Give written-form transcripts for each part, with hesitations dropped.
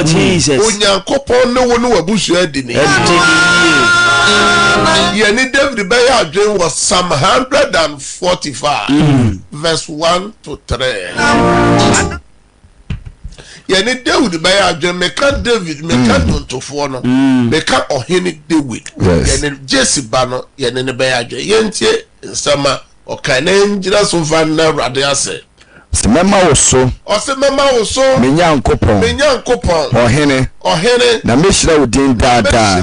Jesus. Onyankopon no wo no wabusu adini. Yeni David Beya dream was Psalm 145 verse 1 to 3. Yeni David Beya dream meka David meka dontofo no meka ohene David. Yeni Jesse Bano yeni ne Beya dream yentie nsama okana njira so van na rade ase. Semema oso. Osemema oso. Menyankopon. Ohene. Na meshira udin dada.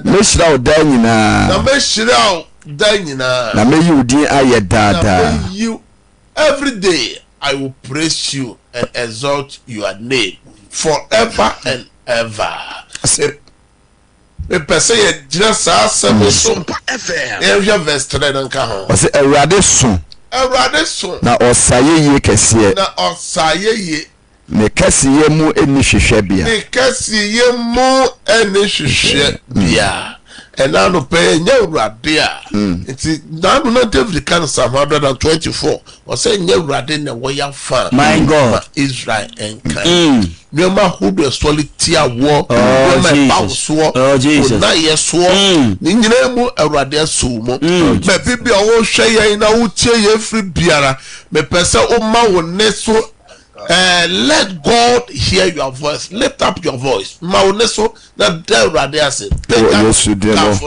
Meshira udan nyina. Na meshira udan nyina. Na meyi udin aye dada. You every day I will praise you and exalt your name forever and ever. Me pese ye jina sa Sompa FM. Every verse 3 nka ho. Ose Awurade so. Na osaye ye kesiye. Ne kesiye mu eni hwehwe bia. Ena no pe nya Awurade a. Nti nanu na David kan Psalm 124. O say nya Awurade na wo ya fa. My God, Israel enkan. Nyoma hudu soliti awo. Jesus. Na yeso. Ni nyina mu Awurade asumo. Me bibi owo hwe yen na wo tie ye free biara. Me pese o ma wo neso. Let God hear your voice. Lift up your voice. Mauneso na Awurade ase. Yesu de no.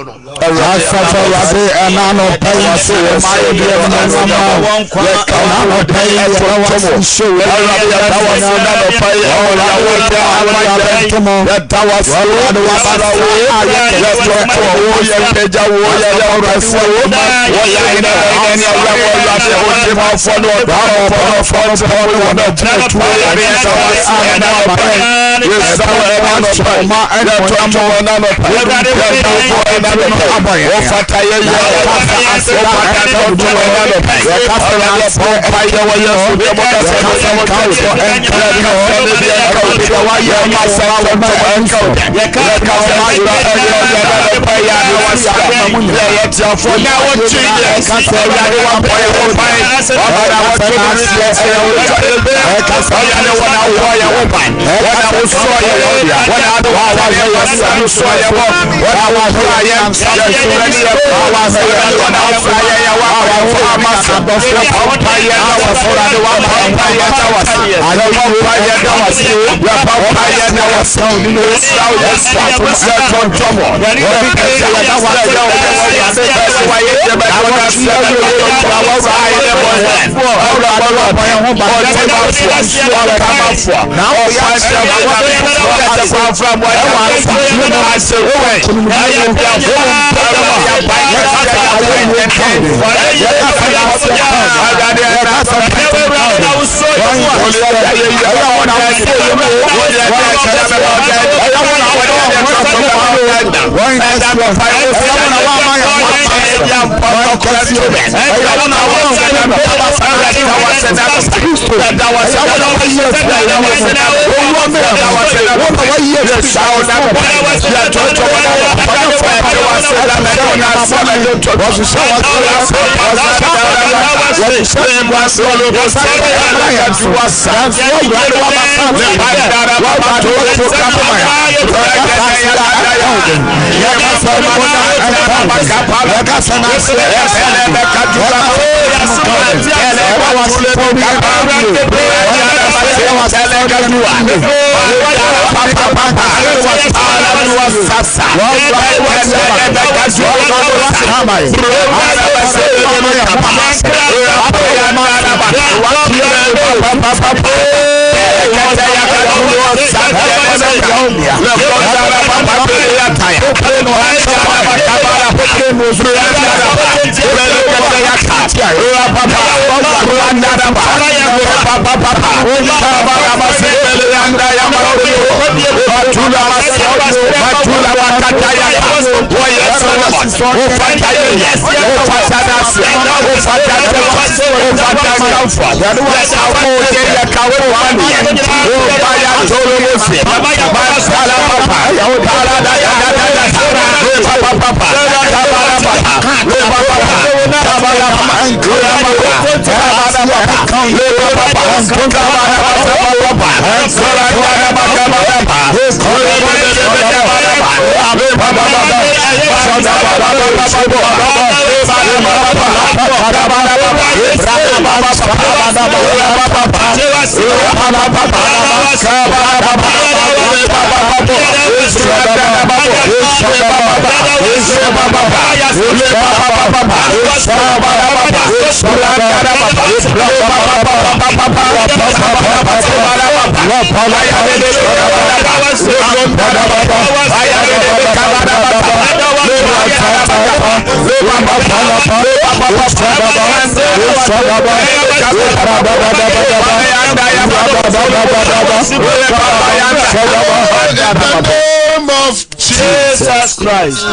Jesus Christ.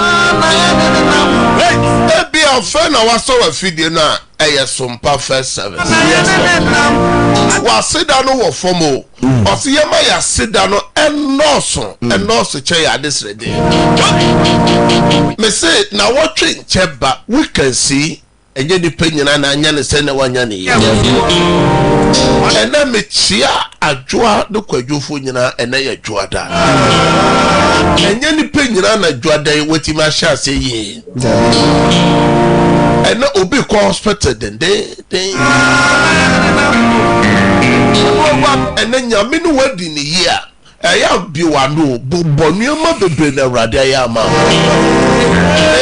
Be a friend of our soul video now. Sompa first service. Was sit down over for more. Or see ya sit down and no chair this ready. Me say now watching cheba we can see and get the opinion and I send one yanni. And then me chia a joa the quadrufunia and a joada. And then the opinion and a joada what him shall say ye. And no be hospital then they and then your minu wedding year. I have be one no bonuma be na radia ma.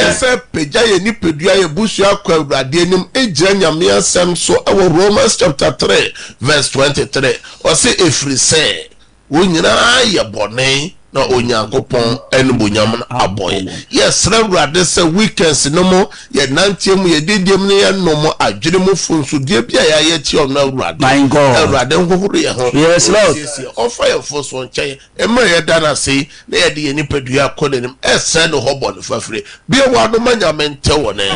I say peja ni pedua bushia kwa radia nim ejanya me asem so Romans chapter 3 verse 23. Or say efri say wo nyina ye bone na onyankopon enbunyam aboy. Yes, rewrade say weekends no mo ye nantiem ye didiem ne ye no mo adwene mo funsu de bia ya ye ti on na rewrade. My God. Rewrade nkofuru ye ho. Yes, Lord. Offer your force on chain. E ma ye dana say na ye de ni pedua kodenim e send no hobo no fafre. Bia wa no manya mente won e.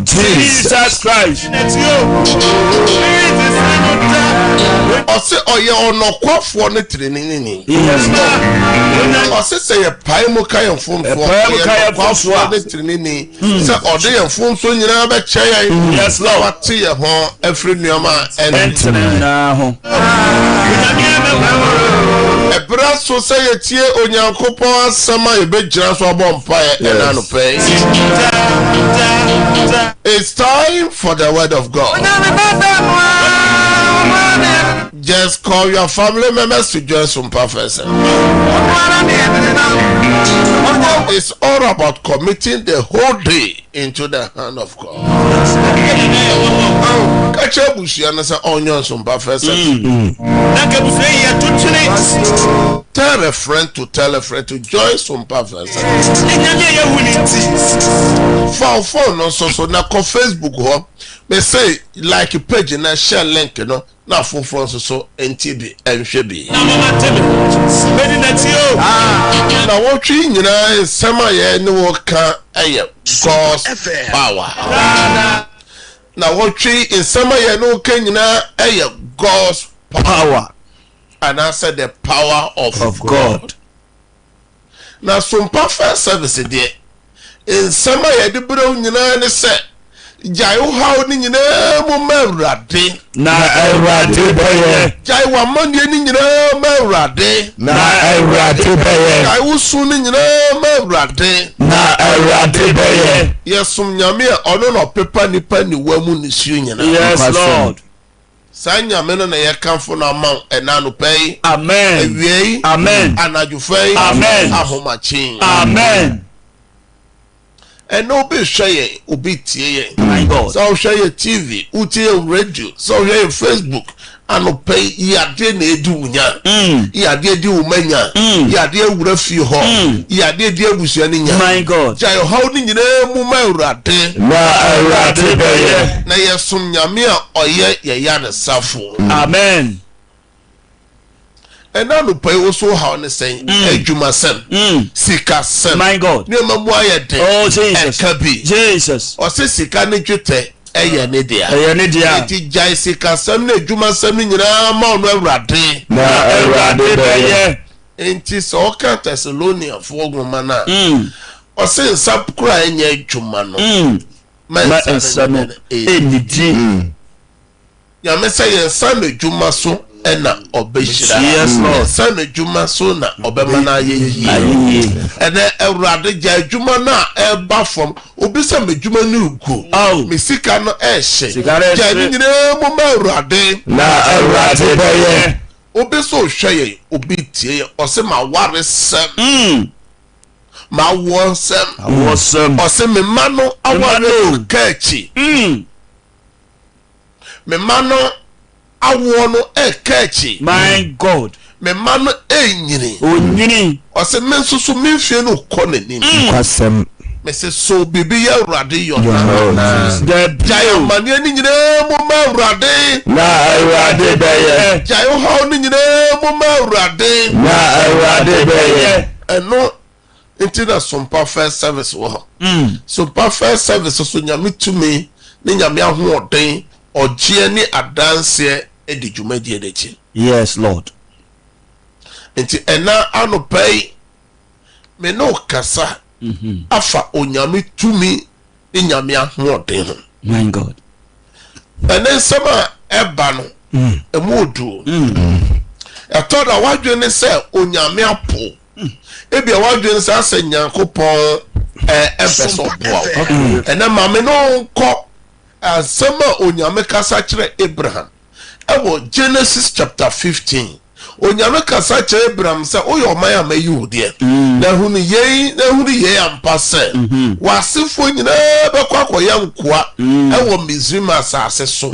Jesus Christ. Ose oye onokwafo ne trenini. Yes, Lord. Ose say ye pai mo kayan funfo. Okwafo ne trenini. Say ode ye funfo nyina be cheyen. Yes, Lord. Wate ye ho afri nuama Entene na ho. Ebra so say ye tie onyankopon asama ye be gira so abompa ye enano pay. It's time for the word of God. Just call your family members to join Sompa 93.1 FM. It's all about committing the whole day into the hand of God. Catch a bush and say onion Sompa 93.1 FM. Tell a friend to join Sompa 93.1 FM. For phone also so na ko Facebook ho. Me say like a page na share link no. Na fofo so NTB enhwe na wotwi nyina sema ye ne wo ka eye God's power na wotwi sema ye ne wo ka nyina eye God's power and I said the power of God. Na Sompa service there sema ye de bro nyina ne se Jai how ni nyina mo mawrade na awrade beye jai wa mande ni nyina mawrade na awrade beye jai usu ni nyina mawrade na awrade beye yesum nyame ono no pepa nipa ni wamu ni su nyina. Yes, Lord. Sa nyame no na ye kanfo na ma enano pay. Amen. Ewiei. Amen. Anadufei. Amen. Ahomachi. Amen. And no be share obi tie. My God. So share TV, utie radio, so share Facebook, and pay yade na edu nya. Yade di umenya. Yade wura fi ho. Yade di abusua ni nya. My God. Jai how ni nyina mu mawrade. Na awrade beye. Na yesum nyame a oye ye ya ne safo. Amen. And now no pay also how ne say adwuma sem. Sika sem. My God. Ne mamu ayede. Oh Jesus. Ekabi. Jesus. O se sika ne dwete eye ne dia. Eye ne dia. Enti jai sika sem ne adwuma sem ni nyina ma ono awrade. Na awrade beye. Enti so ka Thessalonia fo goma na. O se nsap kura enye adwuma no. Ma nsano enidi. Ya me say nsano adwuma so ena obeshira. Yes, Lord. Nsano adwuma so na obema na ye. Ene awrade ja adwuma na eba fom obisa me adwuma ni ugu. Me sika no ehye. Ja ni nyina mo ma awrade. Na awrade beye. Obisa ohweye obi tie o se ma ware sem. Ma won sem. Awesome. O se me mano aware kachi. Me mano awo no kachi. My God. Me mano enyini. Onyini. O se men susu me fie no konenim. Kwasem. Me se so bibi ya urade yo na. The Jai mani ni nyina mo ma urade. Na awrade beye. Jai how ni nyina mo ma urade. Na awrade beye. Eno Intina Sompa service wo. Sompa service so nyame tumi ne nyame ahoden ogie ni adanse edi dwumadie dechi. Yes, Lord. Inti ena anopai me no kasa afa onyame tumi ne nyame ahoden ho. My God. Ene sama eba no emodu. Atoda wadwene se onyame apo. Ebi awadwene se ase nyankopon empeso boa. Ena mame no nko asema onyame kasa kire Abraham. Ewo Genesis chapter 15. Onyame kasa kire Abraham se oyo man amayi de. Na hunu ye ampa se. Wasifo nyina bekwa koya nkoa ewo Misraim asase so.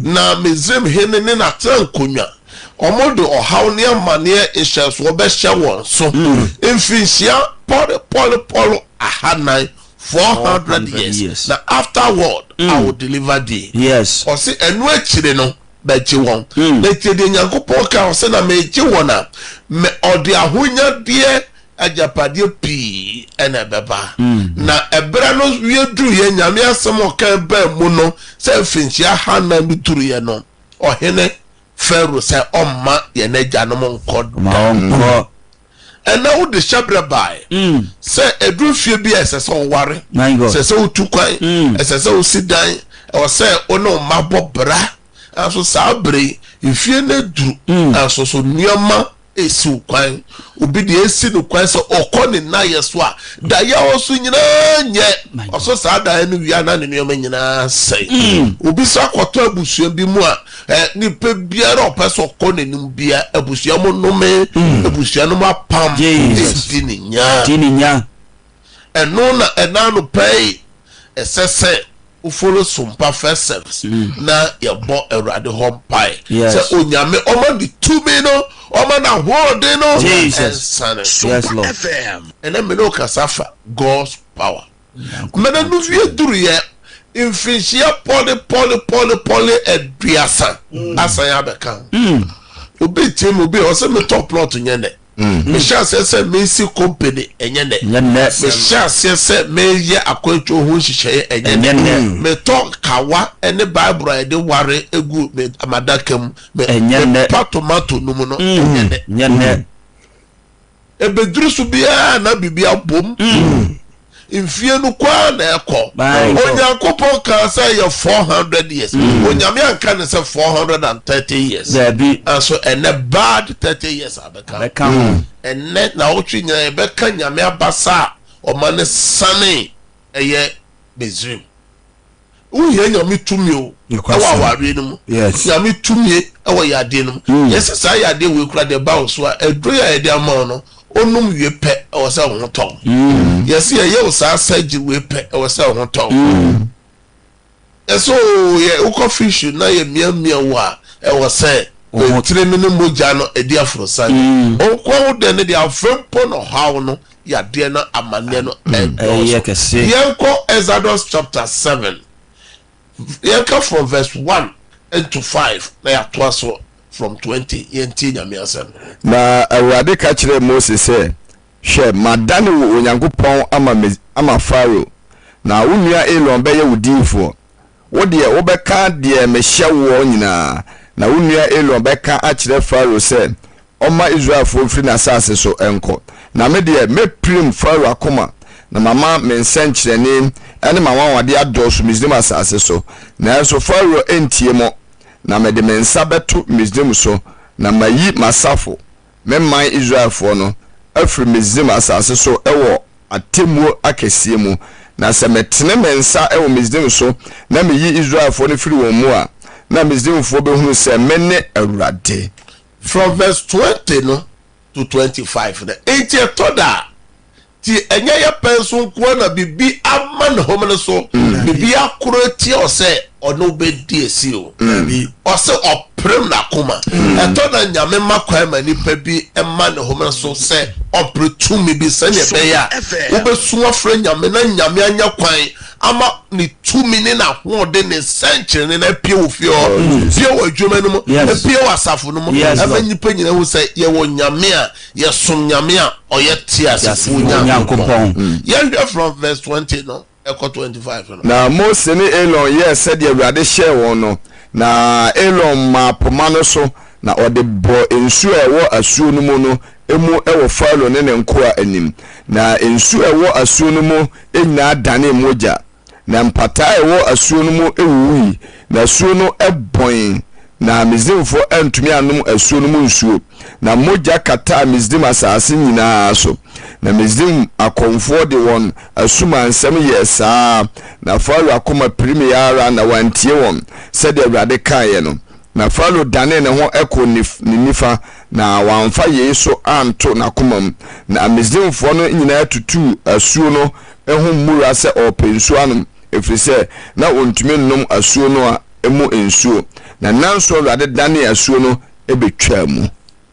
Na Misraim hene ne na trankonwa. Omodo ohaw ne amane ehyeso obehye won so emfinhia polo ahanai 400 years. Now afterward I will deliver thee. Yes. O se enu akire no beji won na tede nyankopon ka o se na meji won na me ode ahonya de ajapade pi ena beba na ebra no wie duru ye nyame asem o kan ba mu no se finhia hanai no duru ye no ohene Pharaoh say omma ye na gyanom nkod and now the shabre by say edru fie bi esese o ware esese o tu kwan esese o sidan or say ono mabo bra aso sabre ifie na duru aso so nioma esi kwan obi de esi no kwan so okoni na yeso a da ya oso nyina nye oso sa da enu wi ana ne nioma nyina sei obi so akoto abusua bi mu a ni pe biara opeso okoni nim bia abusua mo no me abusua no apam dininya eno na enano pay esese u follow Sompa first service na yebo Awurade home pie say onyame oman di 2 me no oman na hode no Jesus Sompa FM and then me no kasafa God's power me na nu vie duru ye infinisia poly eduasa asan ya beka obi tim obi o say me top plot nyene me sha say me si company enyene me sha say me ye akwancho ho hihye enyene me talk kawa ene bible e de ware egu me amadakam me tomato numu no enyene ebeduru su bia na bibia bom infie no kwa na eko onyankopon kan say ye 400 years onyame anka ne say 430 years and so and a bad 30 years abeka and net na otwi nya beka nyame abasa o mane sane eye bezrim uye nyame tumi o awa ware no nyame tumi awa yade no yes say yade we kura de ba so a edro ya de ama no onum wie pe o se ho ton yes ye o sa saji we pe o se ho ton eso ye uko fish na ye mia wa e wo se o tire mi no moja no e dia fro san onko wo de ne dia afempo no hawo no ya de na amane no ye kese yenko Exodus chapter 7 yenko from verse 1 to 5 na ya to so from 20 yenti nyame asem na Awurade ka kire Moses say hwe madane wo Onyankopɔn ama Pharaoh na wonua Elon bɛyɛ wudinfo wo de wo bɛka de mehye wo nyina na wonua Elon bɛka a kire Pharaoh say ɔma Israelfo firi na asase so enko na me de me prim Pharaoh akoma na mama me nsenkyerene ene mama wade adɔso Misraim asase so na so Pharaoh entie mo na me de mensa beto Misraim so na mayi masafo memman Israelfo no afri Misraim asase so ewo atemuo akesie mu na se metene mensa ewo Misraim so na meyi Israelfo no firi won mu a na Misraimfo behunu se menne Awurade. From verse 20 no to 25 na etie toda ti enye ya penso ko na bibi amman homene so bibi akoro ti o se ono be di esi o o se oprem na koma eto na nyame makwa ma nipa bi emma ne homene so se opretumi bi se ne be ya wo be suwa fra nyame na nyame anya kwan ama ni 2 minutes na ho de ne century na pie wo fie o pie wo adwuma no mo pie wo asafo no mo ama nipa nyina wo se ye wo nyame a ye som nyame a oye ti asafo nyankopon ye from verse 20 no eko 25 no na Mose ni Elon ye said the Awurade share won no na Elon ma poma no so na ode bo ensu ewo asuo no mu no emu ewo Pharaoh ne nkoa anim na ensu ewo asuo no mu enyina dane moja na mpata ewo asuo no mu ewuyi na asuo no ebon na Misraimfo antumi anum asuo no mu nsuo na moja kata Misraim asase nyina so na Misraim akonfo de won asuma nsem yesa na Pharaoh akoma premier na wantie won said the Awurade kae no na Pharaoh dane ne ho eko nifa na wanfa yeso anto na komam na Misraimfo no nyina tutu asuo no ehu mura se opensuo anum efrise na ontumi nnom asuo no a emu ensuo na nanso Awurade dane asuo no ebetwa mu.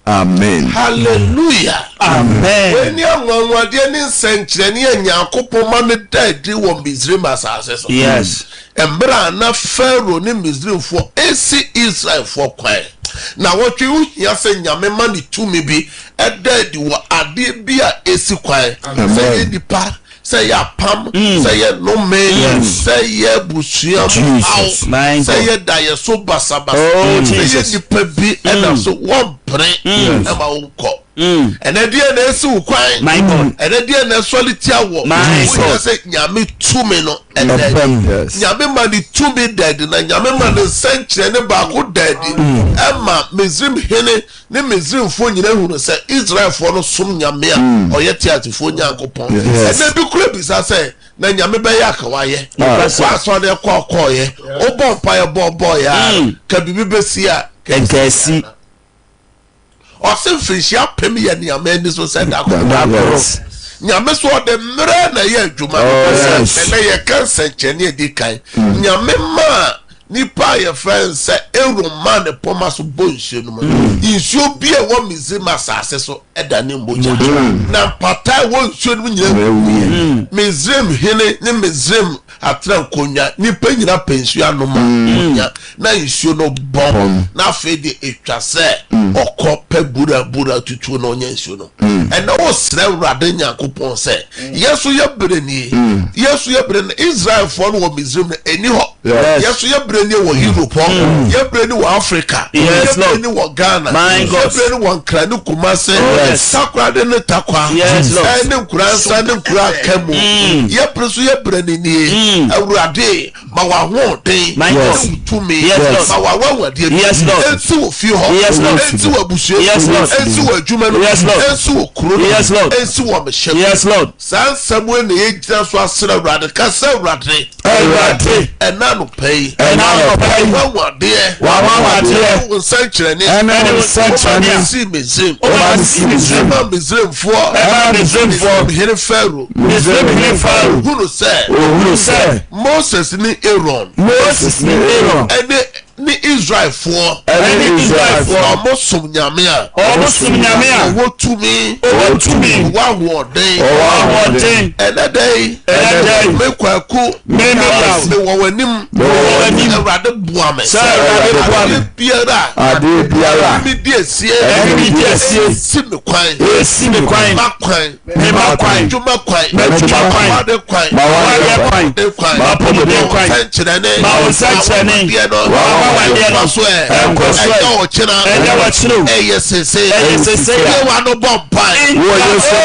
Amen. Hallelujah. Amen. When you want any sanctuary and Yakopo man died, you won't be Misraim as yes. And Brana Pharaoh ni Misraim for AC Israel for quiet. Now what you say, Yamemani to me be a dead you are a bia AC quiet. Say the part. say ya pam, say ya no man, say ya bushia, say ya die so basabas, say ya the pebi, and so one brain, and my own cop. And then dear so quiet, my God, and then dear solitaire, my say Yami 2 minutes, and then Yami money 2 be dead, and Yami money century and about good daddy, Emma, Mizrim Hene, Nemizrim phone, you know, who say Israel for no sum Yamia, or yet to phone Yankopon, and then the club is I say, then Yami Bayaka, why, that's why they're called Koye, oh, bonfire boy, can be Bessia, can see. Or some fish ya pemi ya ni ameni so send akọ nyame so de mre na ye adwuma na ye kansa chene edi kan nyame ma nipa ye friend say eroma ne poma so bonhye no insuo bi e wo mizima asase so eda ne mboja na pata wo nsuo no nyina mizim hene ne mizim atra konya nipa nyina pensuo anoma na insuo no bom na fe de etwa se okope bura tutu no nya nsuo no and no sre urade nyankopon se yesu ye breni Israel for no mizim no eni ho yesu ye breni wo Europe ye breni wo Africa ye breni wo Ghana ye breni wo Kranu Kumase sakra de ne takwa ene nkuransa ne nkura kamu ye preso ye breni ni urade ma wa ho den tumi ma wa wade ensu wo fi ho ensu wo busu ensu wo adwuma no ensu wo kuro ensu wo mehye san samuel ne ye gina so asra urade ka sa urade ena no pay wa wade unsankyerene si mezim for here Pharaoh who say Moses ni Aaron ni Israel for omosom nyame a wo tumi wa wode enedai mekwaku me wo wanim Awurade bua me ade biara mi die sie si me kwan ma kwan juma kwan wade kwan ma pomode kwan sankyerene so o chira sese wa no bompa wo yeso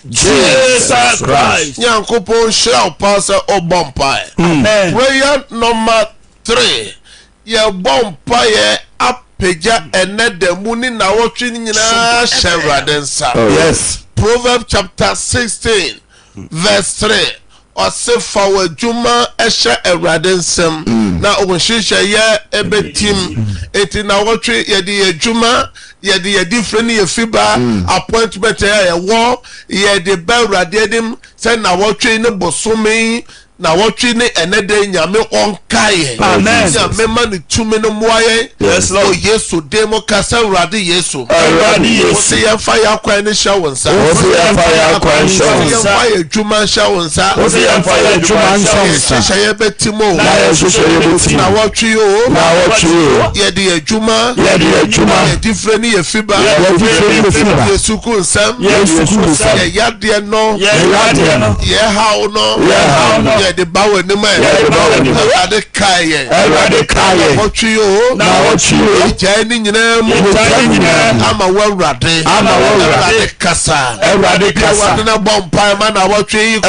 Jesus Christ. Nyankopon shall pass a bumpire. Prayer number 3. Ye bumpire apeja enede muni na wotwe nyina shewradensa. Yes. Proverbs chapter 16 verse 3. Osifa wajuma esha ewradensem na owonshisha ye ebetim eti na wotwe yedi ejuma yedi freni ye fiba appointment ye wo yedi bewrade edim se na wotwe ne bosome na wotwe ne enede nyame onkaye amen nyame mani tumi no moaye yes lord yesu demo kasa wrade yesu yesu ye fire kwa ne sha wonsa ye fire kwa sha wonsa fire juma sha wonsa ye fire juma sha wonsa sha ye betimo na wotwe o yedi ejuma yedi freni ye fiba yesu ku nsam ye yade no ye hawo no ye de bawo ni ma ade kaye wotwe o je ni nyina mu ama wawrade kasa na bompa ma na wotwe yi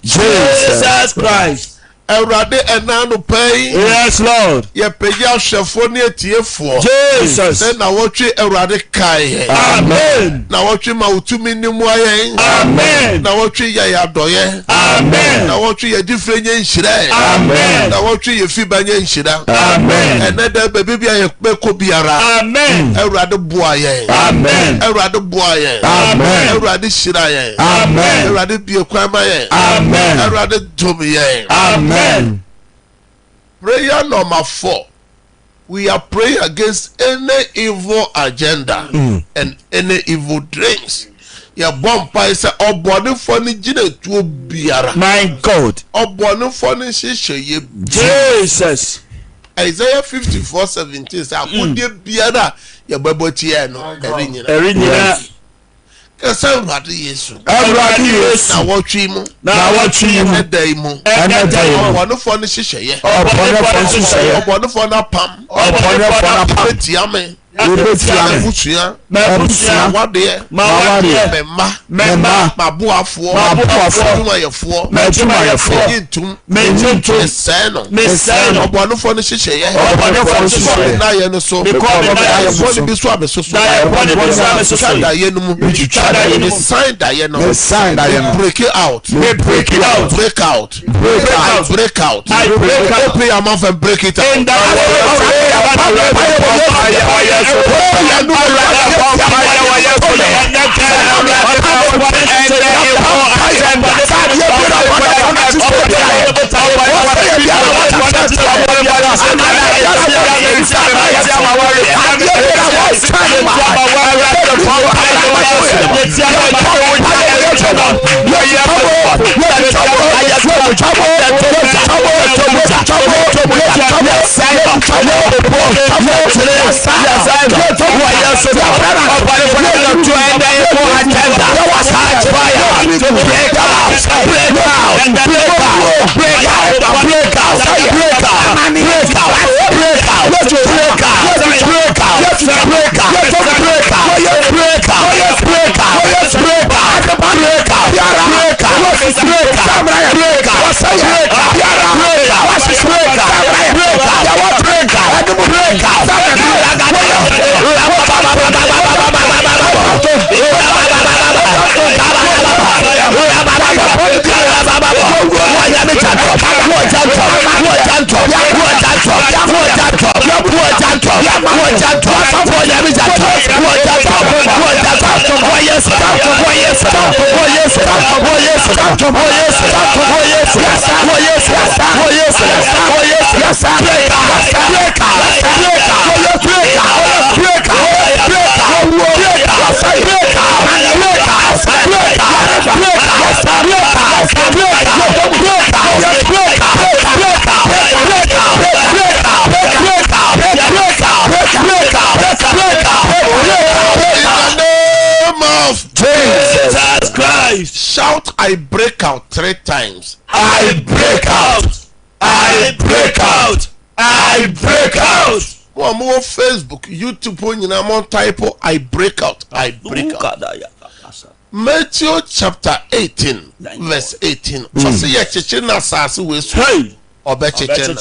Jesus Christ. Erade enanu pay. Yes, Lord. Ye peya shefo ne etiefo. Jesus. Say na wotwe erade kai. Amen. Na wotwe ma utumi ni mu ayen. Amen. Na wotwe ya doye. Amen. Na wotwe ye difrenye nhire. Amen. Na wotwe ye fibanye nhira. Amen. Enede bebi bia ye peko biara. Amen. Erade boa ye. Amen. Erade boa ye. Amen. Erade shira ye. Amen. Erade bie kwama ye. Amen. Erade domi ye. Amen. Prayer number 4. We are praying against any evil agenda and any evil dreams. Ya bompa is obone for ni jine tu biara. My God. Obone for ni shishe ye. Jesus. Isaiah 54:17 say akode biara ya baboti e no eri nyina. Kasa Awurade Yesu. Awurade Yesu. Na wotwi mu. Na wotwi mu. Edai mu. Edai mu. Obonofo ne hyehyeye. Obonofo ne hyehyeye. Obonofo na pam. Obonofo na pam. Etiame. Ebetia Mawade Memma Mabuafo Jumayefo Yintum Meseno Obonofo ne hyehyeye na ye no so because bi so abesoso da ye no mu sign da ye no break it out open your mouth and break it out. Shout, I break out 3 times. I break out. I break out. I break out. More Facebook, YouTube, more type I break out. I break out. Matthew chapter 18, verse 18. For see ye chichen na sasu we hey. Obe chichen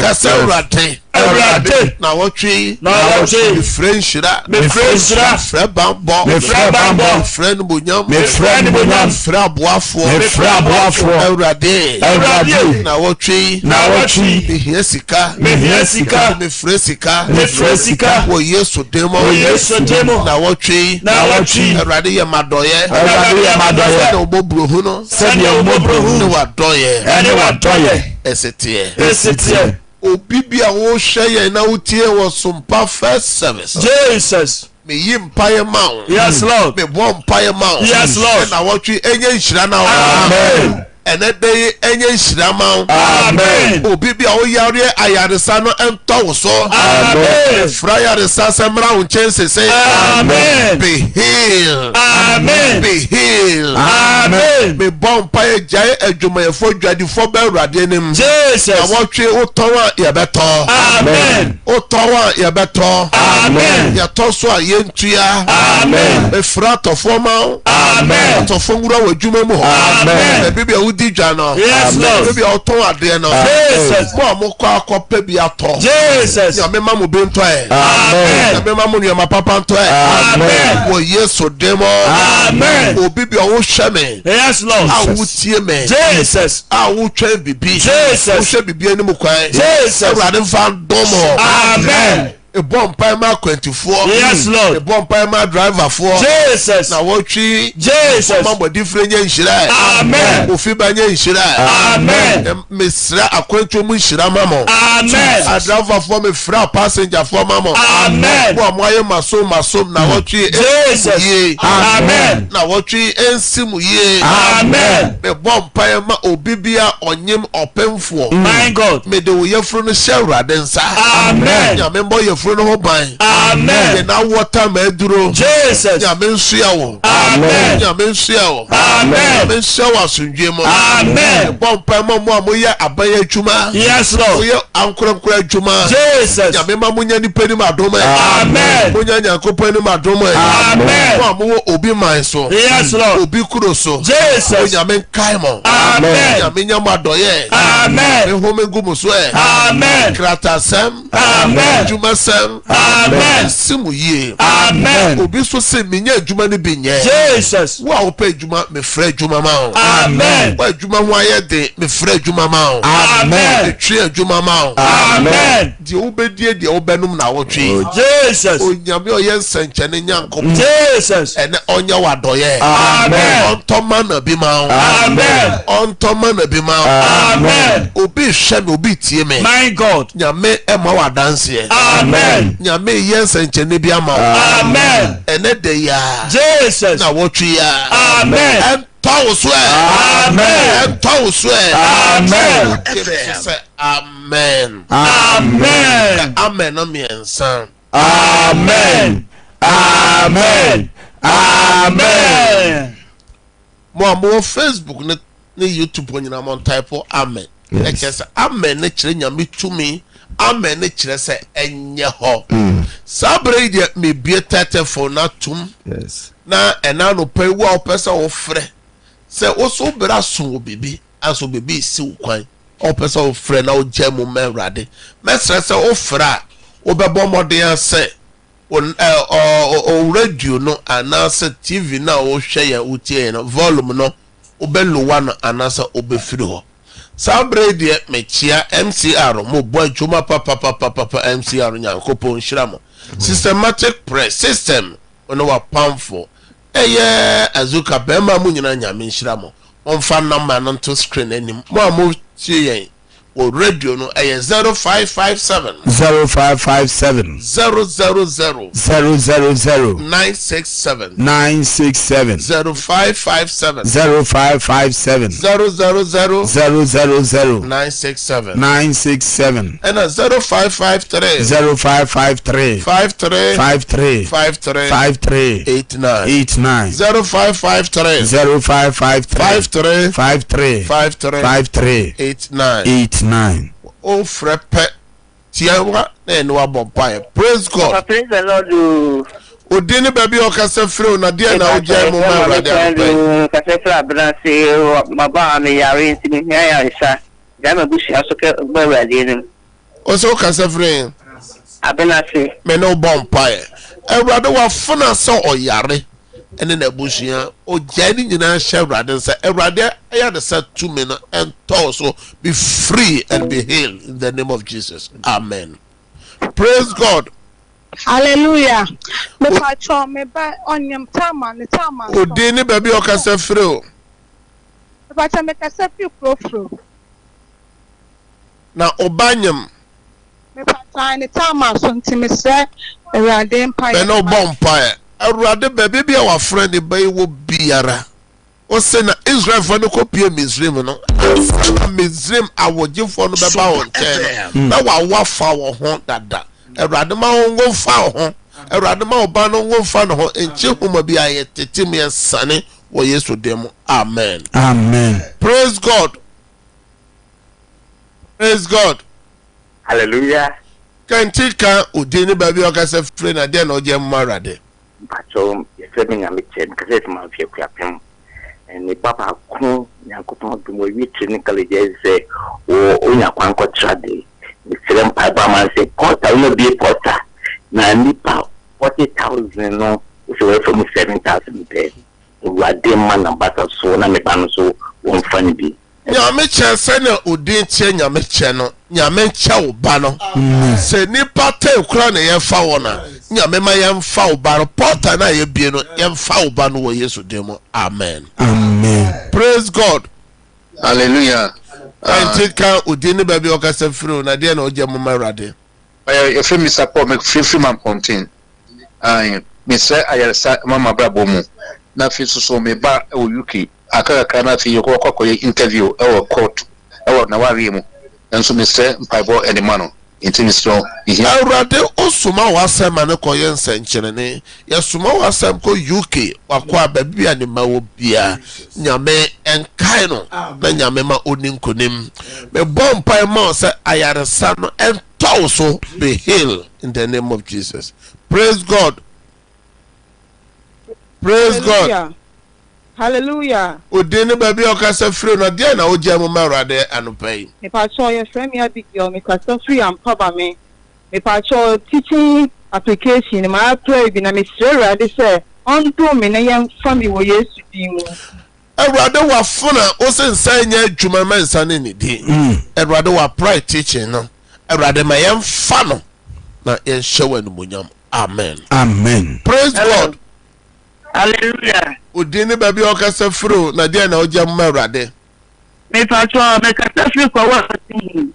kasa Awurade na wotwe me friend shira friend bambo me friend bonyam friend aboafo Awurade na wotwe me hia sika me friend sika wo Yesu demo na wotwe Awurade ye madoye na obobro hu no ne wadoye esetie Obibia wo hye na utie wo Sompa first service. Jesus. Me yimpaye mawo. Yes Lord. Me bo mpaye mawo. Yes Lord. Na wotwe enye nhira na wo. Amen. Ene dey enye nhira mawo. Amen. Obibia wo yare ayaresa no ento wo so. Amen. Fra yaresa semra wo chense say. Amen. Be healed. Amen. Be healed. Amen. Me bo mpaye jaye adwumayefo dwadifo ba Awurade anim. Jesus. Na wotwe utowa ye beto. Amen. Utowa ye beto. Amen. Ya toso a yentua. Amen. Efra tofoma. Amen. Tofongura wadwuma mu ho. Amen. Bibia udi dwa no. Yes Lord. Bibia oton ade no. Jesus. Mo amokọ akọpa bi ato. Jesus. Ya mema mo bento e. Amen. Ya mema mo nyama papa nto e. Amen. Wo Yesu demo. Amen. Obibia wo hweme. Yes Lord. A wutie me. Jesus. A wo twa bibi. Jesus. Wo hwe bibi anim kwan. Jesus. Awurade mfa domo. Amen. A bomb payma 24. Yes Lord. A bomb payma driver 4. Jesus. Na wotwi Jesus. Mama different nhira. Amen. Ofi banye nhira. Amen. Mesra akwantu mu nhira mamo. Amen. A driver for me fra passenger for mamo. Amen. Wo amoye maso na wotwi Jesus. Amen. Na wotwi ensimu ye. Amen. Me bomb payma obibia onyem opemfo. My God. Me de wo yefro no shawrade nsa. Amen. Ya membo furu no ho ban Amen. na water ma aduro Jesus. nyame nsia wo Amen. nyame nsia wo Amen. nyame nsia wo asundwe mo Amen. bompa mo a moyɛ abaya adwuma Yes, Lord. moyɛ ankorankora adwuma Jesus. nyame ma monya nipa ni madom Amen. monya nyankopɔn ni madom Amen. mo a mo obi man so Yes, Lord. obi kuro so Jesus. nyame nkae mo Amen. nyame nya mo adɔyɛ Amen. me home gu mo so Amen. kratasɛm Amen. adwumasɛm Amen. simu yie Amen. obi so se menya adwuma no bi nyɛ Jesus. wo a wopɛ adwuma mefrɛ adwuma ma wo Amen. wo adwuma ho ayɛ de mefrɛ adwuma ma wo Amen. metwe adwuma ma wo Amen. deɛ wobɛdie deɛ wobɛnom na wotwe Jesus. onyame ɔyɛ nsɛnkyɛne nyankopɔn Jesus. ɛnɛ ɔnyɛ wadɔyɛ Amen. ɔntɔ ma na bi ma wo Amen. ɔntɔ ma na bi ma wo Amen. obi hwɛ me obi tie me My God. nyame ɛma wadanseɛ Amen. nyame yɛ nsɛnkyɛne bi ama wo Amen. ɛnɛ da yia Jesus. na wɔtwe ya Amen. ɛntɔ wo so Amen. ɛntɔ wo so Amen. sɛ amen Amen. amen no mmiɛnsa Amen. Amen. Amen. mo a mowɔ facebook ne youtube hɔ nyinaa mo ntype amen ɛkyerɛ sɛ amen ne kyerɛ nyame tumi amen ne kyerɛ sɛ ɛnyɛ hɔ saa berɛ yi deɛ mebie tɛtɛfo no atom na ɛna nopɛ wo a wopɛ sɛ wofrɛ sɛ wo so wobere aso wɔ biribi aso biribi si wo kwan wopɛ sɛ wofrɛ na wogya mu ma awurade mɛsrɛ sɛ wofrɛ a wobɛbɔ mmɔden a sɛ radio no anaasɛ tv no a wohwɛ yɛn wotie yɛn no volume no wobɛlowa no anaasɛ wobɛfiri hɔ saa berɛ deɛ mekyia mcr mo bɔ adwuma papapapapa mcr nyankopɔn nhyira mo systematic press system ɔne wapamfo ɛyɛ azuka bɛrima mu nyina nyame nhyira mo ɔmfa namba no nto screen anim mo a motie yɛn o radio no ɛyɛ 0557 0557 000 000 967 967 0557 0557 000 000 967 967 ɛna 0553 0553 53 53 53 53 89 89 0553 0553 53 53 53 53 89 89 o frɛ pɛ tiawa na ɛne wabɔ mpaeɛ praise god Praise the Lord. odi ne baabi a ɔkasa firi na deɛ na wogyae mu ma awurade apɛ Kasa fra abranse maba me yare nti me hia ya nsa. Da ma bushi aso ke gba awurade nim. o sɛ wokasa firi Abenase. me ne wobɔ mpaeɛ awurade wafona sɛ ɔyare ɛne na abusua ogyae ne nyinaa hyɛ awurade nsa awurade ɛyɛ de sɛ tumi no ɛntɔɔ so be free and be healed in the name of Jesus amen praise god Hallelujah. Me pacho me ba onyam tama ne tama. odi ne baabi a ɔkasa firi o Me pacho me kasa fi profro. na ɔbanyam Me pacho ne tama so ntimi sɛ awurade mpa. me ne wobɔ mpaeɛ awurade baabi bi a wafrɛ ne ba yi wɔ biara ɔsɛ na israelfoɔ no kɔpie misraim no na misraim awogyefoɔ no bɛba wɔn nkyɛn no na wawafa wɔ ho dada awurade ma wo ngo mfa wo ho awurade ma ɔba no ngo mfa ne ho nkye homa bi a yɛtete mu yɛsane wɔ yesu din mu amen Amen. praise god praise god Hallelujah. kanti ka odi ne baabi a ɔkasa firi na deɛ na ɔgye mma awurade Pacho yefe me nyame chen kasa ti ma fie kwapem. Ni papa ku nyankopon dum o wi clinical je se o onya kwan ko trade. Ni serem pa ba man se porta no be porta. Na nipa 40,000 no so we from 7,000 pay. Wa de man na bata so na me ba no so won fani bi. nyame kyɛ sɛ na odi tie nyame kyɛ no nyame kyɛ wo ba no sɛ nipa te kura na yɛfa wɔ na nyame ma yɛmfa wo ba no porta na yɛbie no yɛmfa wo ba no wɔ yesu din mu amen Amen. praise god Hallelujah. ɛnti ka odi ne baabi a ɔkasa firi o na deɛ na ɔgye mo ma awurade Your me support me free man contain. Me say ayaresa mama brabo mu. Na fi so me ba e UK. Aka kana fi yoko kwa interview e court. E na wari mu. Enso me say mpaibo ene mano. intimisro ihia awurade osuma wasɛm ne kɔ yɛ nsɛnkyerɛne yɛsoma wasɛm kɔ UK wakɔ ababi a ne ma wɔ bia nyame ɛnkae no na nyame ma oni nkonim mebɔ mpae ma sɛ ayaresa no ɛntɔw so be healed in the name of Jesus. Praise God. Praise God. Hallelujah. Odini baby okasa free no dia na ogya mu mawrade anopai. Me pa cho your friend me Abigail me kasa free am papa me. Me pa cho teaching application ma apply bi na me sure de say onto me na yem family wo Yesu din mu. Awurade wa fona o se nsan nya adwuma ma nsan ne di. Awurade wa pray teaching no. Awurade ma yem fa no na yen hyewa no munyam. Amen. Amen. Praise God. Hallelujah. Odini baby okasa free na dia na ogya mu mawrade. Me patro me kasa free ko wa tin.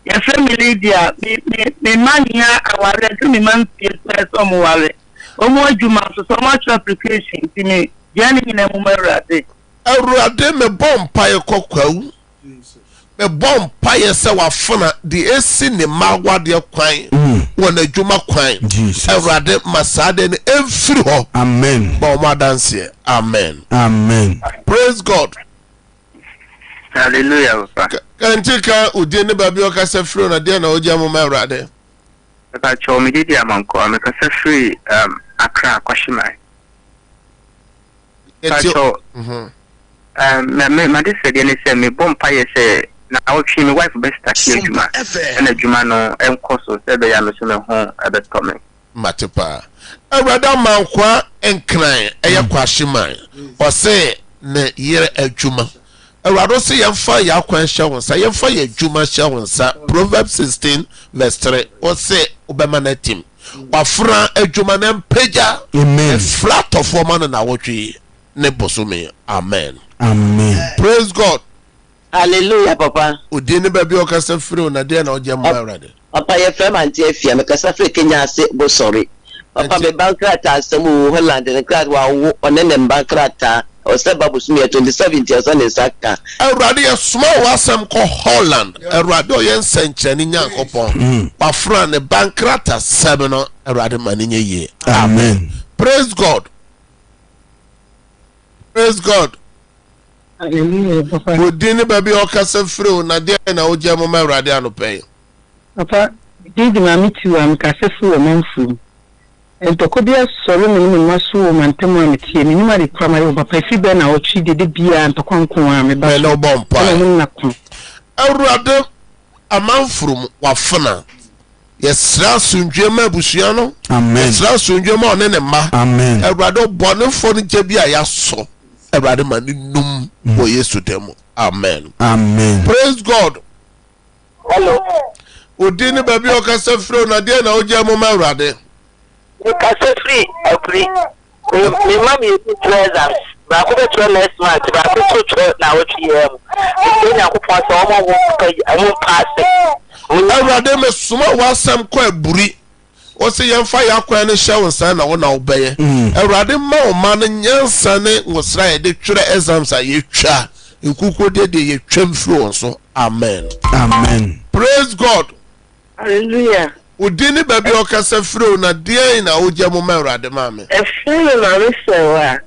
Ya family dia me mania aware to me man PS omo ware. Omo adwuma so much application ti me dia ni na mu mawrade. Awurade me bom paye kokwawu. Me bom paye se wafona de esi ne mawade kwan wona adwuma kwan. Awurade masade ne emfiri ho. Amen. Ba o dance. Amen. Amen. Praise God. Hallelujah. Kantika udie ne babi okasa free na dia na ogya mu mawrade. Patro me didi amanko me kasa free Accra Kwashima. Patro me this say dey say me bom paye say na I watch my wife best start here juma and juma no enko so say be ya no so me ho abet coming Matepa awrada mankwa enkran eye Kwashima o say ne yere adwuma awrado say yemfa ya kwan hye wonsa yemfa ya adwuma hye wonsa Proverbs 16 verse 3 o say obema na tim wafra adwuma na mpagya Amen. Flat of woman na wotwe ne bosume. Amen. Amen. Praise God. Hallelujah, Papa. Udini baby okasa free na dia na ogya mu awrade. Papa ye frem anti afia me kasa free Kenya ase bo sorry. Papa me bankrata asemu Holland ne krat wa wo onene bankrata o se babusumi 2070 osane saka. Awrade ye suma wasem ko Holland. Awrade o ye nsenkyerene nyankopon. Pa fra ne bankrata sebe no awrade maninye ye. Amen. Praise God. Praise God. Hallelujah, Papa. Udini baby okasa free na dia na ogya mu awrade anopai. Papa, did my meet you am kasa free o manfu. Entoko bia soro me maso o mantemu ametie me nima de kwama papa fi be na otwi de bia ntoko nko a me ba no bompa na ko. Awurade amanfrum wafana yesra sundwe ma busua no. Amen. Yesra sundwe ma one ne ma. Amen. Awurade bonefo no gye bia yaso awurade ma ne num wo Yesu dem. Amen. Amen. Praise God. Hello. Udini baby okasa free na dia na ogya mu ma awurade. Me kasa free every me mama is present ba ko be try next month ba ko to na otwi am me nyakopon so omo pass Awurade me suma wasem ko aburi o se yemfa yakwan ne hye wonsan na wo na obeye. Awurade ma o ma ne nyansa ne wosra ye de twere exams a ye twa nkuko de ye twam firi won so. Amen. Amen. Praise God. Hallelujah. Udini baby okasa free na dia na ogya mu ma Awurade ma me. E free na me sewa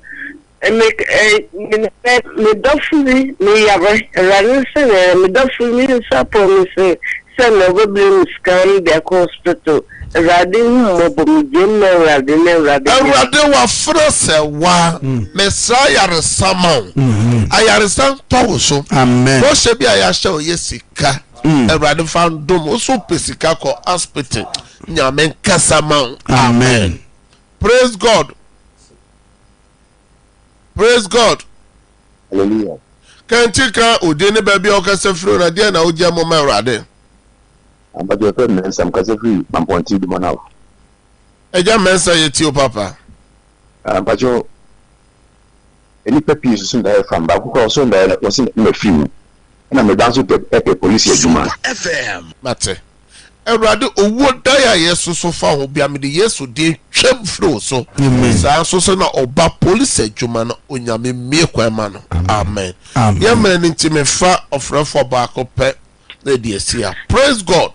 me dofuli me yabe rani se me dofuli me support me se no go blame scan the hospital radin mo bo me radin Awurade wa frɛ sɛ wa mesra yaresama ayaresa tɔwo so. Amen. Wo hye bi ayahye o yesika Awurade fan dom o so pesika kɔ hospital nyame nkasa ma. Amen. Praise God. Praise God. hallelujah Kantika udini baby okasa free na dia na ogya mo ma Awurade. ambajo pe men sam kase free mamponti du manaw Eja mensa yeti o papa. ambajo eni pepi susun da from ba ko so nda o sin me film na me danso pe police adwuma FM Mate. Awurade owo daya Yesu so fa ho bia me de Yesu de twam fro so. Sa so na oba police adwuma no onyame mie kwan ma no. Amen. Ye mene nti me fa ofrefo ba ko pe na di asia. Praise God.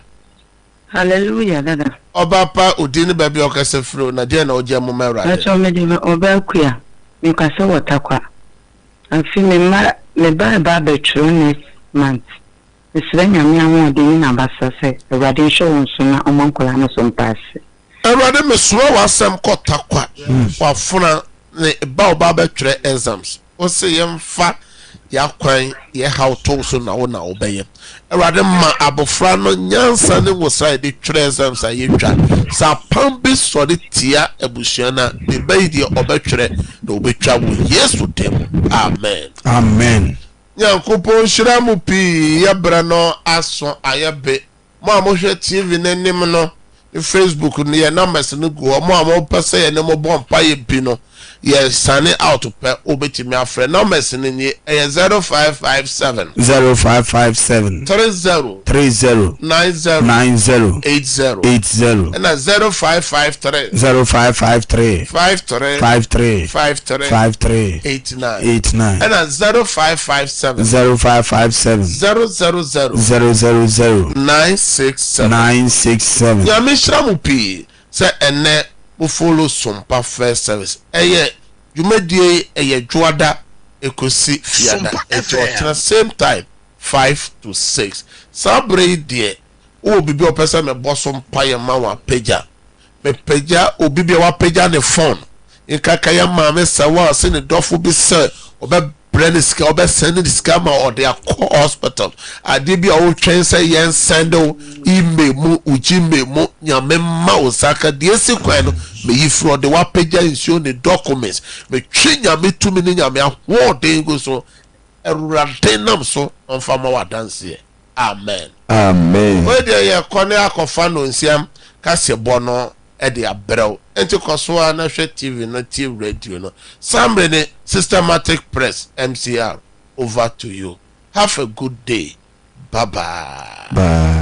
Hallelujah, dada. Obapa udini baby okase fro na dia na oje mo mera. Acho me de oba kuya. Me ka se watakwa. Afi me ba betro next month. Mesre nyame anwo de ni na basa se awade show nso na omonkola no so mpaase. Awade mesro wasem kotakwa. Wa funa ne ba oba betro exams. O se yemfa ya kwan ye how to so na wo na obeye. Awade ma abofra no nyansa ne wo side de twa exams ayetwa. Sa pambi so de tia abusua na de bayi de obetwere na obetwa wo Yesu dem. Amen. Amen. Nyankopon shiramu pi yebra no aso ayebe. Mo amohwe TV nanim no, Facebook no ye numbers no go. Mo amopese ye ne mo bompa ye bi no. Ye sane out pe obetimi afre numbers ni 0557 0557 30 90 80 and 0553 53 89 and 0557 000 967 ya mishramu pi se ene mo follow Sompa first service Jumedie juada ekosi fiada at the same time 5 to 6 sabre die o bibi opesa me bosom paye ma wa peja me peja obibi wa peja ne phone nkaka ya ma me sawa se ne dofo bi se obe brand ska obe send the scam or they are hospital ade bi o twen say yen send email mu ujime mu nyame ma osaka de sikwan no me yifro de wa peja insure the documents me twi nyame tumi ni nyame ahwo de go so erurade nam so on fama wa dance. Amen. Amen. We dey ye kone akofa no nsiam kase bono e de abrɛw enti koso na hwɛ TV na TV radio no samre ne systematic press MCR over to you. Have a good day. Bye bye.